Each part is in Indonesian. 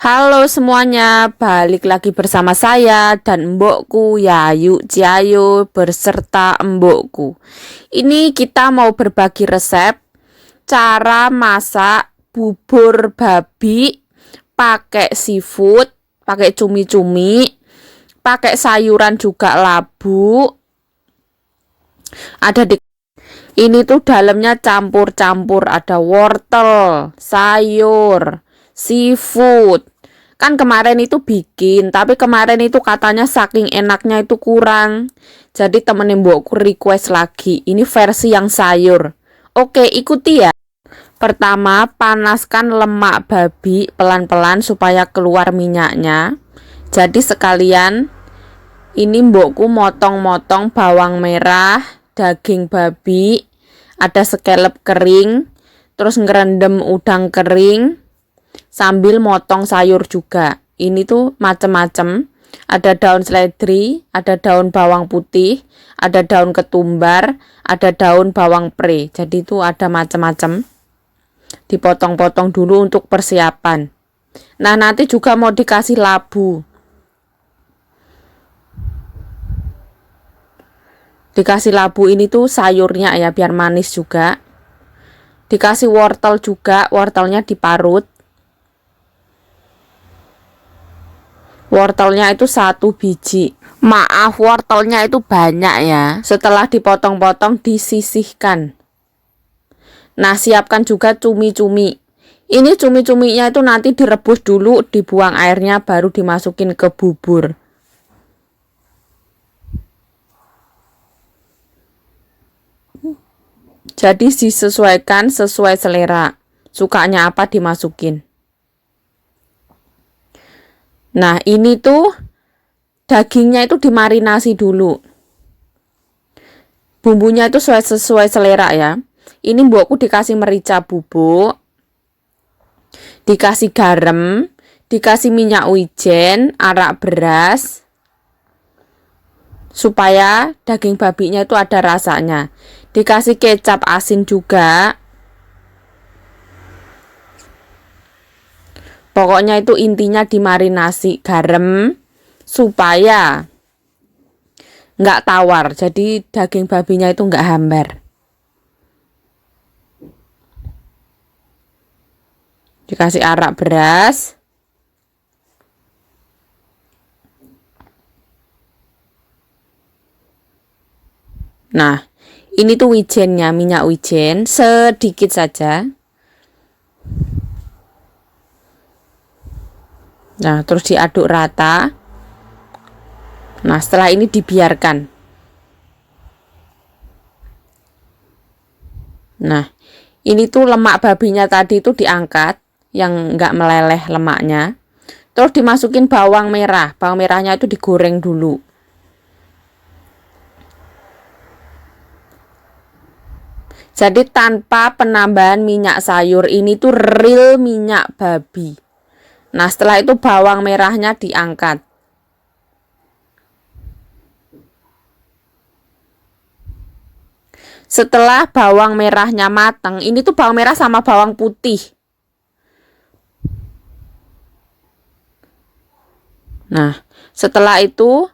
Halo semuanya, balik lagi bersama saya dan mbokku Yayu Ciayo beserta mbokku. Ini kita mau berbagi resep cara masak bubur babi pakai seafood, pakai cumi-cumi, pakai sayuran juga labu. Ada di ini tuh dalamnya campur-campur, ada wortel, sayur, seafood. Kan kemarin itu bikin, tapi kemarin itu katanya saking enaknya itu kurang. Jadi temenin mbokku request lagi. Ini versi yang sayur. Oke, ikuti ya. Pertama, panaskan lemak babi pelan-pelan supaya keluar minyaknya. Jadi sekalian ini mbokku motong-motong bawang merah, daging babi, ada scallop kering, terus ngerendam udang kering, sambil motong sayur juga. Ini tuh macem-macem. Ada daun seledri, ada daun bawang putih, ada daun ketumbar, ada daun bawang pre. Jadi itu ada macem-macem. Dipotong-potong dulu untuk persiapan. Nah, nanti juga mau dikasih labu. Dikasih labu ini tuh sayurnya ya, biar manis juga. Dikasih wortel juga, wortelnya diparut. Wortelnya itu 1 biji. Maaf, wortelnya itu banyak ya. Setelah dipotong-potong disisihkan. Nah, siapkan juga cumi-cumi. Ini cumi-cuminya itu nanti direbus dulu, dibuang airnya, baru dimasukin ke bubur. Jadi disesuaikan sesuai selera. Sukanya apa dimasukin. Nah, ini tuh dagingnya itu dimarinasi dulu. Bumbunya itu sesuai selera ya. Ini mbokku dikasih merica bubuk, dikasih garam, dikasih minyak wijen, arak beras, supaya daging babinya itu ada rasanya. Dikasih kecap asin juga. Pokoknya itu intinya dimarinasi garam supaya nggak tawar. Jadi daging babinya itu nggak hambar. Dikasih arak beras. Nah, ini tuh wijennya, minyak wijen sedikit saja. Nah, terus diaduk rata. Nah, setelah ini dibiarkan. Nah, ini tuh lemak babinya tadi itu diangkat, yang nggak meleleh lemaknya. Terus dimasukin bawang merah. Bawang merahnya itu digoreng dulu. Jadi tanpa penambahan minyak sayur, ini tuh real minyak babi. Nah, setelah itu bawang merahnya diangkat. Setelah bawang merahnya matang, ini tuh bawang merah sama bawang putih. Nah, setelah itu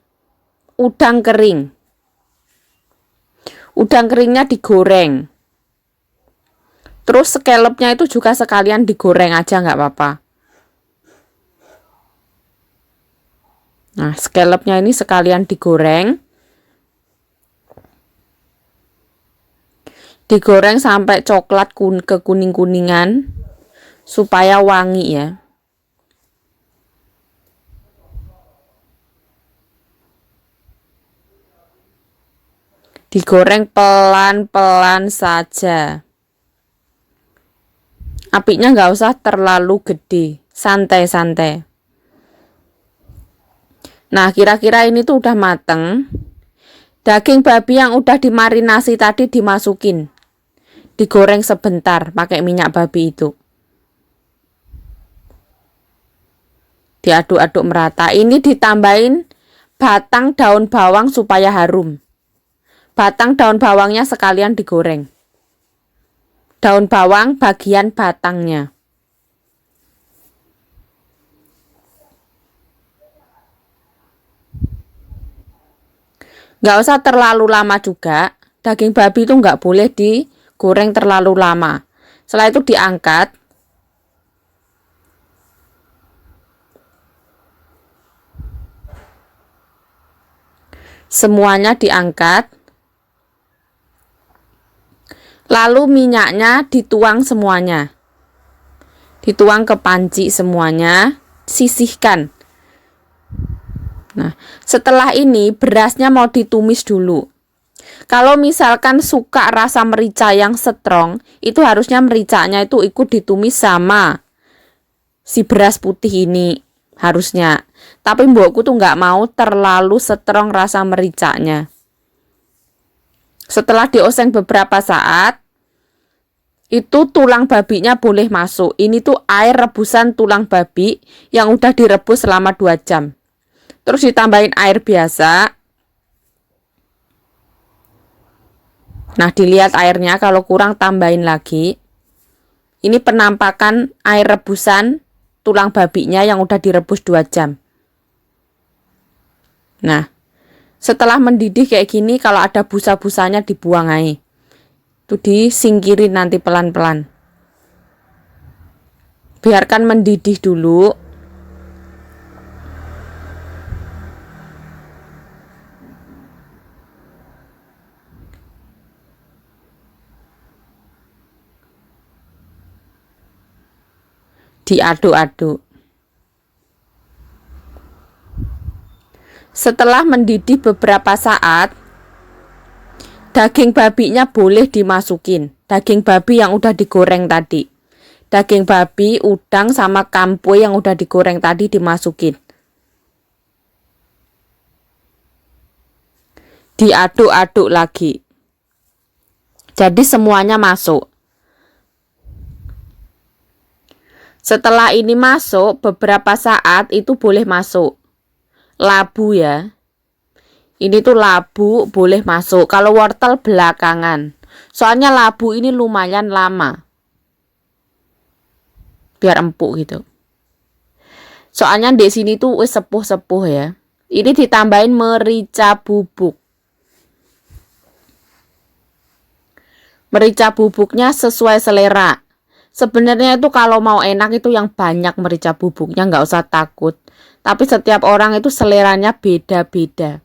udang kering. Udang keringnya digoreng. Terus scallopnya itu juga sekalian digoreng aja, nggak apa-apa. Nah, scallopnya ini sekalian digoreng. Digoreng sampai coklat kekuning-kuningan supaya wangi ya. Digoreng pelan-pelan saja. Apinya nggak usah terlalu gede, santai-santai. Nah, kira-kira ini tuh udah mateng. Daging babi yang udah dimarinasi tadi dimasukin. Digoreng sebentar pakai minyak babi itu. Diaduk-aduk merata. Ini ditambahin batang daun bawang supaya harum. Batang daun bawangnya sekalian digoreng. Daun bawang bagian batangnya. Nggak usah terlalu lama juga. Daging babi itu nggak boleh digoreng terlalu lama. Setelah itu diangkat. Semuanya diangkat. Lalu minyaknya dituang semuanya. Dituang ke panci semuanya, sisihkan. Nah, setelah ini berasnya mau ditumis dulu. Kalau misalkan suka rasa merica yang strong, itu harusnya mericanya itu ikut ditumis sama si beras putih ini. Harusnya. Tapi mbokku tuh nggak mau terlalu strong rasa mericanya. Setelah dioseng beberapa saat, itu tulang babinya boleh masuk. Ini tuh air rebusan tulang babi yang udah direbus selama 2 jam. Terus ditambahin air biasa. Nah, dilihat airnya, kalau kurang tambahin lagi. Ini penampakan air rebusan tulang babinya yang udah direbus 2 jam. Nah, setelah mendidih kayak gini, kalau ada busa-busanya dibuang aja. Itu disingkirin nanti pelan-pelan. Biarkan mendidih dulu. Diaduk-aduk. Setelah mendidih beberapa saat, daging babinya boleh dimasukin. Daging babi yang udah digoreng tadi. Daging babi, udang, sama kampoe yang udah digoreng tadi dimasukin. Diaduk-aduk lagi. Jadi semuanya masuk. Setelah ini masuk, beberapa saat itu boleh masuk labu ya. Ini tuh labu boleh masuk. Kalau wortel belakangan. Soalnya labu ini lumayan lama. Biar empuk gitu. Soalnya di sini tuh sepuh-sepuh ya. Ini ditambahin merica bubuk. Merica bubuknya sesuai selera. Sebenarnya itu kalau mau enak itu yang banyak merica bubuknya, nggak usah takut. Tapi setiap orang itu seleranya beda-beda.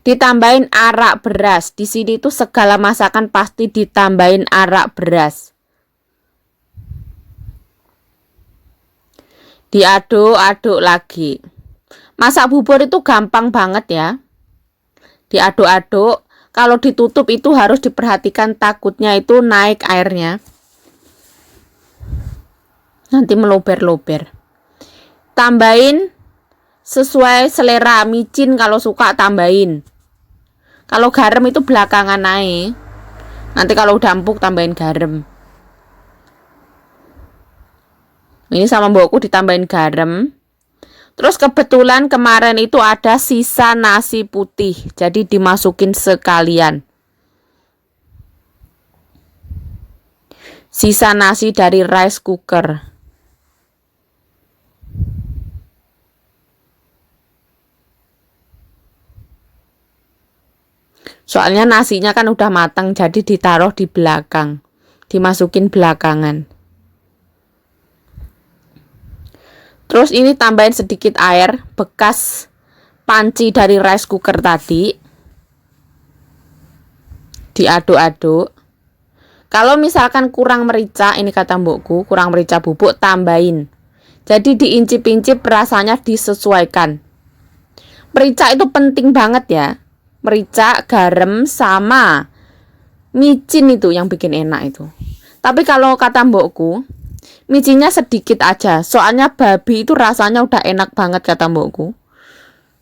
Ditambahin arak beras. Di sini tuh segala masakan pasti ditambahin arak beras. Diaduk-aduk lagi. Masak bubur itu gampang banget ya. Diaduk-aduk. Kalau ditutup itu harus diperhatikan, takutnya itu naik airnya. Nanti melober-lober. Tambahin sesuai selera, micin kalau suka tambahin. Kalau garam itu belakangan naik. Nanti kalau udah empuk tambahin garam. Ini sama mbokku ditambahin garam. Terus kebetulan kemarin itu ada sisa nasi putih. Jadi dimasukin sekalian. Sisa nasi dari rice cooker. Soalnya nasinya kan udah matang, jadi ditaruh di belakang. Dimasukin belakangan. Terus ini tambahin sedikit air bekas panci dari rice cooker tadi. Diaduk-aduk. Kalau misalkan kurang merica, ini kata mbokku, kurang merica bubuk, tambahin. Jadi diincip-incip, rasanya disesuaikan. Merica itu penting banget ya. Merica, garam, sama micin itu yang bikin enak itu. Tapi kalau kata mbokku, micinnya sedikit aja. Soalnya babi itu rasanya udah enak banget kata mbokku.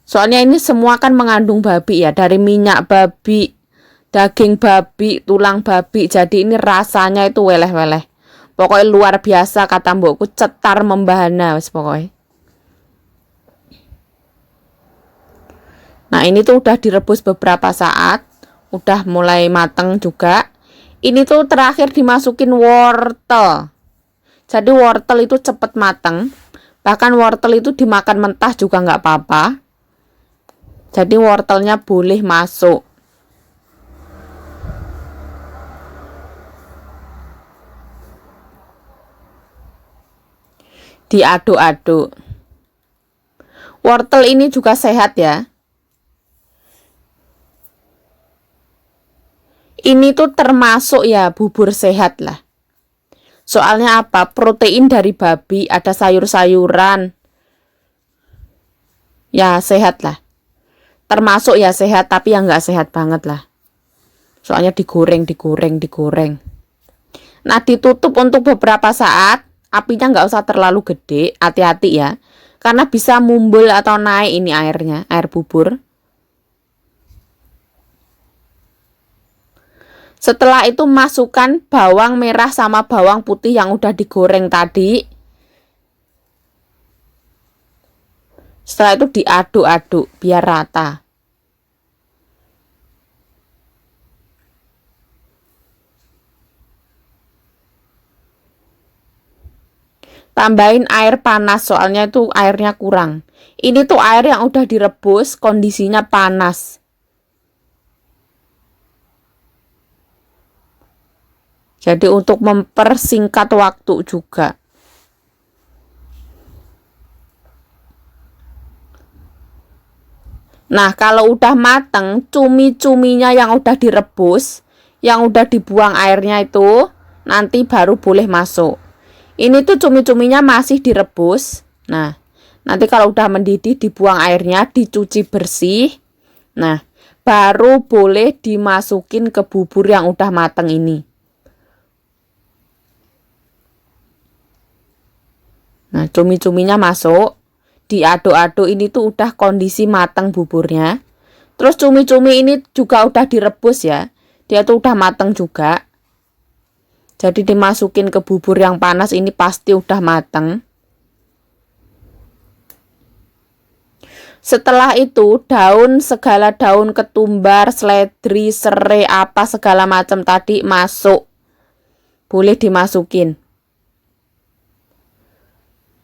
Soalnya ini semua kan mengandung babi ya. Dari minyak babi, daging babi, tulang babi. Jadi ini rasanya itu weleh-weleh. Pokoknya luar biasa kata mbokku, cetar membahana wis pokoknya. Nah, ini tuh udah direbus beberapa saat, udah mulai mateng juga. Ini tuh terakhir dimasukin wortel. Jadi wortel itu cepet mateng. Bahkan wortel itu dimakan mentah juga nggak apa-apa. Jadi wortelnya boleh masuk. Diaduk-aduk. Wortel ini juga sehat ya. Ini tuh termasuk ya bubur sehat lah. Soalnya apa? Protein dari babi, ada sayur-sayuran. Ya sehat lah. Termasuk ya sehat, tapi yang nggak sehat banget lah. Soalnya digoreng. Nah, ditutup untuk beberapa saat. Apinya nggak usah terlalu gede, hati-hati ya. Karena bisa mumbul atau naik ini airnya, air bubur. Setelah itu masukkan bawang merah sama bawang putih yang udah digoreng tadi. Setelah itu diaduk-aduk biar rata. Tambahin air panas, soalnya itu airnya kurang. Ini tuh air yang udah direbus, kondisinya panas. Jadi untuk mempersingkat waktu juga. Nah, kalau udah mateng, cumi-cuminya yang udah direbus, yang udah dibuang airnya itu, nanti baru boleh masuk. Ini tuh cumi-cuminya masih direbus. Nah, nanti kalau udah mendidih dibuang airnya, dicuci bersih. Nah, baru boleh dimasukin ke bubur yang udah mateng ini. Nah, cumi-cuminya masuk. Diaduk-aduk, ini tuh udah kondisi mateng buburnya. Terus cumi-cumi ini juga udah direbus ya. Dia tuh udah mateng juga. Jadi dimasukin ke bubur yang panas ini pasti udah mateng. Setelah itu segala daun ketumbar, seledri, serai, apa segala macam tadi masuk. Boleh dimasukin.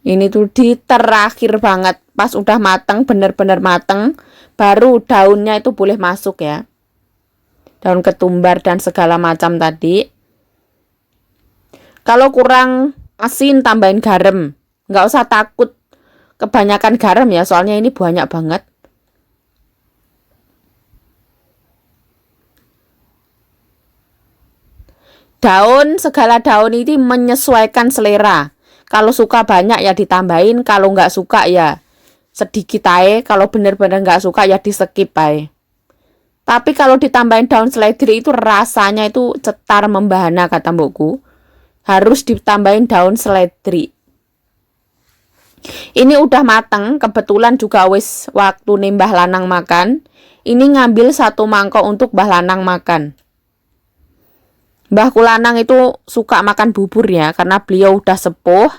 Ini tuh di terakhir banget. Pas udah mateng, bener-bener mateng, baru daunnya itu boleh masuk ya. Daun ketumbar dan segala macam tadi. Kalau kurang asin tambahin garam. Nggak usah takut kebanyakan garam ya, soalnya ini banyak banget. Segala daun ini menyesuaikan selera. Kalau suka banyak ya ditambahin, kalau nggak suka ya sedikit aja. Kalau bener-bener nggak suka ya di skip aja. Tapi kalau ditambahin daun seledri itu rasanya itu cetar membahana kata mbokku. Harus ditambahin daun seledri. Ini udah mateng, kebetulan juga wis waktu nih Mbah Lanang makan. Ini ngambil 1 mangkok untuk Mbah Lanang makan. Mbahku Lanang itu suka makan bubur ya, karena beliau udah sepuh.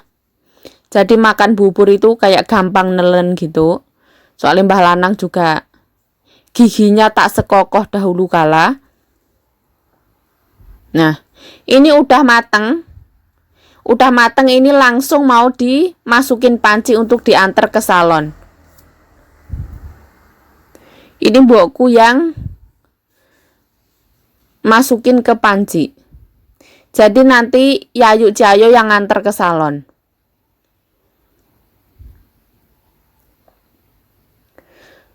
Jadi makan bubur itu kayak gampang nelen gitu. Soalnya Mbah Lanang juga giginya tak sekokoh dahulu kala. Nah, ini udah mateng. Udah mateng ini langsung mau dimasukin panci untuk diantar ke salon. Ini mbokku yang masukin ke panci. Jadi nanti Yayu Jayo yang nganter ke salon.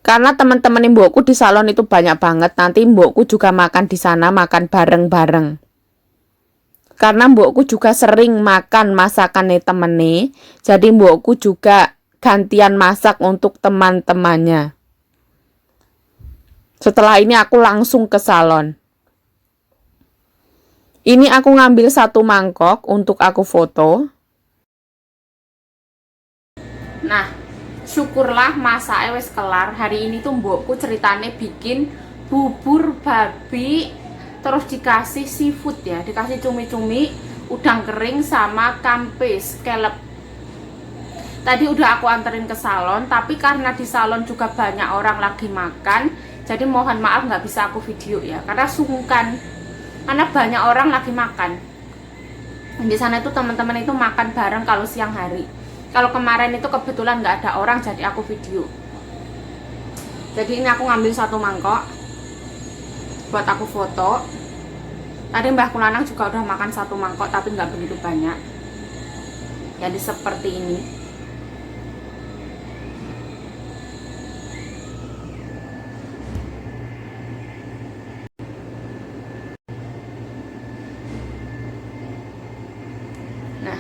Karena teman-teman mbokku di salon itu banyak banget, nanti mbokku juga makan di sana, makan bareng-bareng. Karena mbokku juga sering makan masakannya temene, jadi mbokku juga gantian masak untuk teman-temannya. Setelah ini aku langsung ke salon. Ini aku ngambil 1 mangkok untuk aku foto. Nah, syukurlah masaknya wis kelar. Hari ini tuh mbokku ceritanya bikin bubur babi, terus dikasih seafood ya, dikasih cumi-cumi, udang kering sama kampes, kelep. Tadi udah aku anterin ke salon, tapi karena di salon juga banyak orang lagi makan, jadi mohon maaf nggak bisa aku video ya, karena sungkan, karena banyak orang lagi makan. Di sana itu teman-teman itu makan bareng kalau siang hari. Kalau kemarin itu kebetulan nggak ada orang, jadi aku video. Jadi ini aku ngambil 1 mangkok buat aku foto. Tadi Mbah Kulanang juga udah makan 1 mangkok, tapi nggak begitu banyak. Jadi seperti ini. Nah,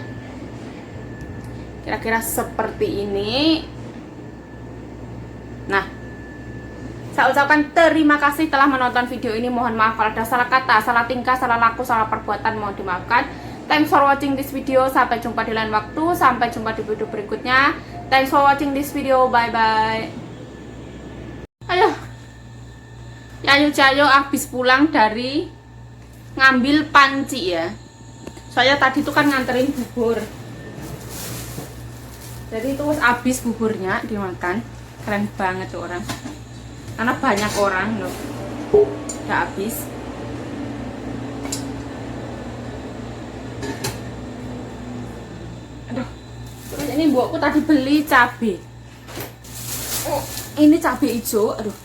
kira-kira seperti ini. Nah, saya ucapkan terima kasih telah menonton video ini. Mohon maaf kalau ada salah kata, salah tingkah, salah laku, salah perbuatan, mohon dimaafkan. Thanks for watching this video. Sampai jumpa di lain waktu. Sampai jumpa di video berikutnya. Thanks for watching this video. Bye bye. Ayo, Yayu Cayo habis pulang dari ngambil panci ya. Soalnya tadi tuh kan nganterin bubur. Jadi itu habis buburnya dimakan. Keren banget tuh orang. Karena banyak orang loh. Udah habis. Aduh. Terus ini mbokku tadi beli cabai. Oh, ini cabai hijau. Aduh.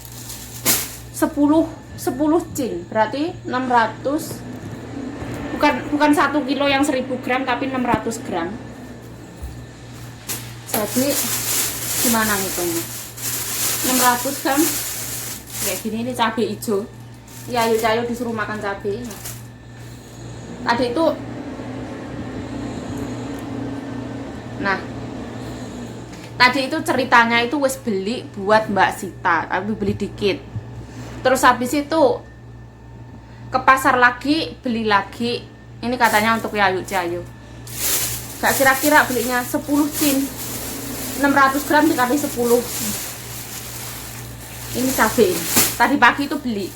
10 cin. Berarti 600. Bukan 1 kilo yang 1000 gram, tapi 600 gram. Jadi gimana ngitungnya? 600 gram kayak gini. Ini cabai hijau. Ya, Yayu Cayo disuruh makan cabai. Tadi itu, nah, tadi itu ceritanya itu wis beli buat Mbak Sita, tapi beli dikit. Terus habis itu ke pasar lagi, beli lagi. Ini katanya untuk Yayu Cayo. Gak kira-kira belinya 10 cin. 600 gram dikali 10. Ini cabai. Tadi pagi itu beli.